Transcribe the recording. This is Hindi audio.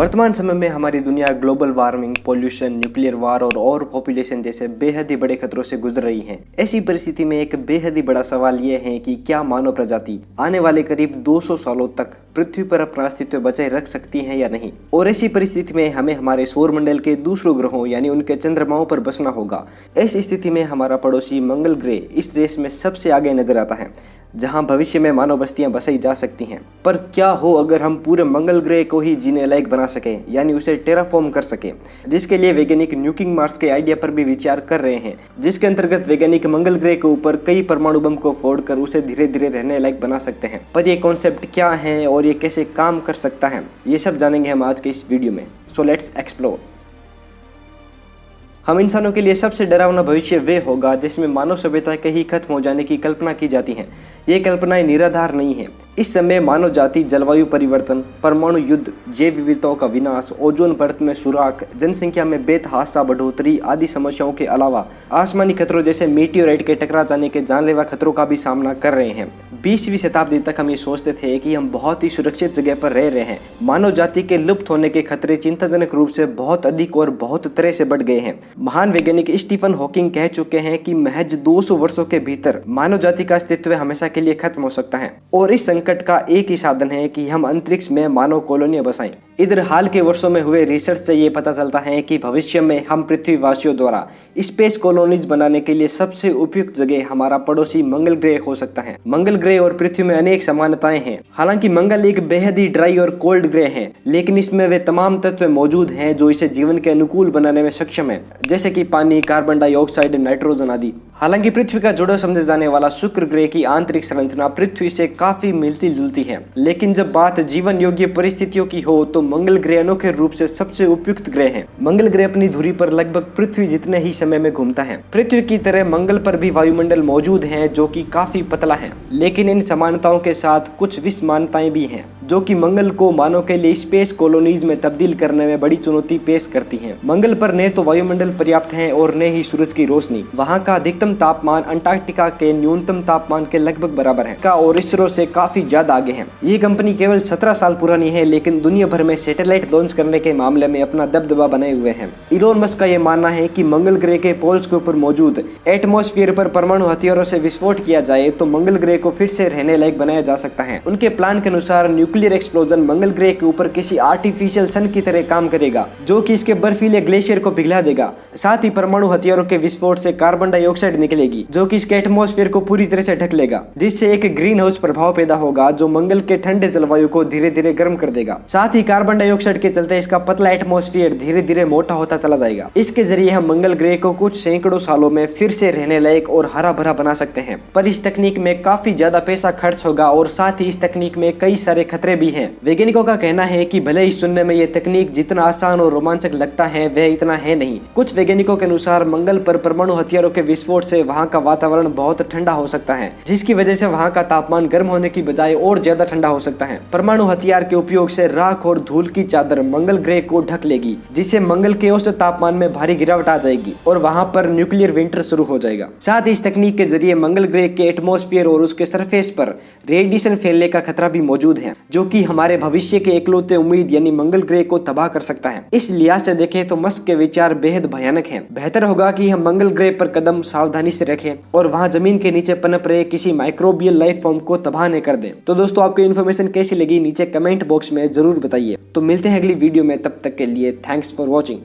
वर्तमान समय में हमारी दुनिया ग्लोबल वार्मिंग, पोल्यूशन, न्यूक्लियर वार और पॉपुलेशन जैसे बेहद ही बड़े खतरों से गुजर रही है। ऐसी परिस्थिति में एक बेहद ही बड़ा सवाल यह है कि क्या मानव प्रजाति आने वाले करीब 200 सालों तक पृथ्वी पर अपना अस्तित्व बचाए रख सकती है या नहीं। और ऐसी परिस्थिति में हमें हमारे सौरमंडल के दूसरों ग्रहों यानी उनके चंद्रमाओं पर बसना होगा। ऐसी स्थिति में हमारा पड़ोसी मंगल ग्रह इस रेस में सबसे आगे नजर आता है, जहां भविष्य में मानव बस्तियां बसाई जा सकती हैं। पर क्या हो अगर हम पूरे मंगल ग्रह को ही जीने लायक बना सके, यानी उसे टेराफॉर्म कर सके, जिसके लिए वैज्ञानिक न्यूकिंग मार्स के आइडिया पर भी विचार कर रहे हैं, जिसके अंतर्गत वैज्ञानिक मंगल ग्रह के ऊपर कई परमाणु बम को फोड़कर उसे धीरे धीरे रहने लायक बना सकते हैं। पर ये कॉन्सेप्ट क्या है और ये कैसे काम कर सकता है, ये सब जानेंगे हम आज के इस वीडियो में। So let's explore. हम इंसानों के लिए सबसे डरावना भविष्य वे होगा जिसमें मानव सभ्यता के ही खत्म हो जाने की कल्पना की जाती है। ये कल्पनाएं निराधार नहीं है। इस समय मानव जाति जलवायु परिवर्तन, परमाणु युद्ध, जैव विविधताओं का विनाश, ओजोन परत में सुराख, जनसंख्या में बेतहाशा बढ़ोतरी आदि समस्याओं के अलावा आसमानी खतरों जैसे मीटियोराइट के टकरा जाने के जानलेवा खतरों का भी सामना कर रहे हैं। 20वीं शताब्दी तक हम ये सोचते थे कि हम बहुत ही सुरक्षित जगह पर रह रहे हैं। मानव जाति के लुप्त होने के खतरे चिंताजनक रूप से बहुत अधिक और बहुत तरह से बढ़ गए हैं। महान वैज्ञानिक स्टीफन हॉकिंग कह चुके हैं कि महज 200 वर्षों के भीतर मानव जाति का अस्तित्व हमेशा के लिए खत्म हो सकता है। और इस संकट का एक ही साधन है कि हम अंतरिक्ष में मानव कॉलोनियां बसाएं। इधर हाल के वर्षों में हुए रिसर्च से ये पता चलता है कि भविष्य में हम पृथ्वीवासियों द्वारा स्पेस कॉलोनीज बनाने के लिए सबसे उपयुक्त जगह हमारा पड़ोसी मंगल ग्रह हो सकता है। मंगल ग्रह और पृथ्वी में अनेक समानताएं हैं। हालांकि मंगल एक बेहद ही ड्राई और कोल्ड ग्रह है, लेकिन इसमें वे तमाम तत्व मौजूद हैं जो इसे जीवन के अनुकूल बनाने में सक्षम है, जैसे कि पानी, कार्बन डाइऑक्साइड, नाइट्रोजन आदि। हालांकि पृथ्वी का जुड़ाव समझे जाने वाला शुक्र ग्रह की आंतरिक संरचना पृथ्वी से काफी मिलती जुलती है, लेकिन जब बात जीवन योग्य परिस्थितियों की हो तो मंगल ग्रह अनोखे रूप से सबसे उपयुक्त ग्रह है। मंगल ग्रह अपनी धुरी पर लगभग पृथ्वी जितने ही समय में घूमता है। पृथ्वी की तरह मंगल पर भी वायुमंडल मौजूद है जो कि काफी पतला है, लेकिन इन समानताओं के साथ कुछ विसमानताएं भी हैं जो कि मंगल को मानव के लिए स्पेस कॉलोनीज में तब्दील करने में बड़ी चुनौती पेश करती हैं। मंगल पर न तो वायुमंडल पर्याप्त है और न ही सूरज की रोशनी। वहां का अधिकतम तापमान अंटार्कटिका के न्यूनतम तापमान के लगभग बराबर है और इसरो से काफी ज्यादा आगे है। ये कंपनी केवल 17 साल पुरानी है, लेकिन दुनिया भर में सैटेलाइट लॉन्च करने के मामले में अपना दबदबा बनाए हुए है। इलोन मस्क का यह मानना है कि मंगल ग्रह के पोल्स के ऊपर मौजूद एटमॉस्फेयर पर परमाणु हथियारों से विस्फोट किया जाए तो मंगल ग्रह को फिर से रहने लायक बनाया जा सकता है। उनके प्लान के अनुसार न्यूक्लियर एक्सप्लोजन मंगल ग्रह के ऊपर किसी आर्टिफिशियल सन की तरह काम करेगा, जो कि इसके बर्फीले ग्लेशियर को पिघला देगा। साथ ही परमाणु हथियारों के विस्फोट से कार्बन डाइऑक्साइड निकलेगी, जो कि इसके एटमॉस्फेयर को पूरी तरह से ढक लेगा, जिससे एक ग्रीन हाउस प्रभाव पैदा होगा जो मंगल के ठंडे जलवायु को धीरे धीरे गर्म कर देगा। साथ ही कार्बन डाइऑक्साइड के चलते इसका पतला एटमॉस्फेयर धीरे धीरे मोटा होता चला जाएगा। इसके जरिए हम मंगल ग्रह को कुछ सैकड़ों सालों में फिर से रहने लायक और हरा भरा बना सकते हैं। पर इस तकनीक में काफी ज्यादा पैसा खर्च होगा और साथ ही इस तकनीक में कई सारे खतरे भी हैं। वैज्ञानिकों का कहना है कि भले ही सुनने में यह तकनीक जितना आसान और रोमांचक लगता है वह इतना है नहीं। कुछ वैज्ञानिकों के अनुसार मंगल पर परमाणु हथियारों के विस्फोट से वहां का वातावरण बहुत ठंडा हो सकता है, जिसकी वजह से वहां का तापमान गर्म होने की बजाय और ज्यादा ठंडा हो सकता है। परमाणु हथियार के उपयोग से राख और धूल की चादर मंगल ग्रह को ढक लेगी, जिससे मंगल के औसत तापमान में भारी गिरावट आ जाएगी और वहां पर न्यूक्लियर विंटर शुरू हो जाएगा। साथ ही इस तकनीक के जरिए मंगल ग्रह के एटमॉस्फेयर और उसके सरफेस पर रेडिएशन फैलने का खतरा भी मौजूद है, जो कि हमारे भविष्य के इकलौते उम्मीद यानी मंगल ग्रह को तबाह कर सकता है। इस लिहाज से देखें तो मस्क के विचार बेहद भयानक हैं। बेहतर होगा कि हम मंगल ग्रह पर कदम सावधानी से रखें और वहां जमीन के नीचे पनप रहे किसी माइक्रोबियल लाइफ फॉर्म को तबाह न कर दें। तो दोस्तों, आपको इन्फॉर्मेशन कैसी लगी नीचे कमेंट बॉक्स में जरूर बताइए। तो मिलते हैं अगली वीडियो में, तब तक के लिए थैंक्स फॉर वॉचिंग।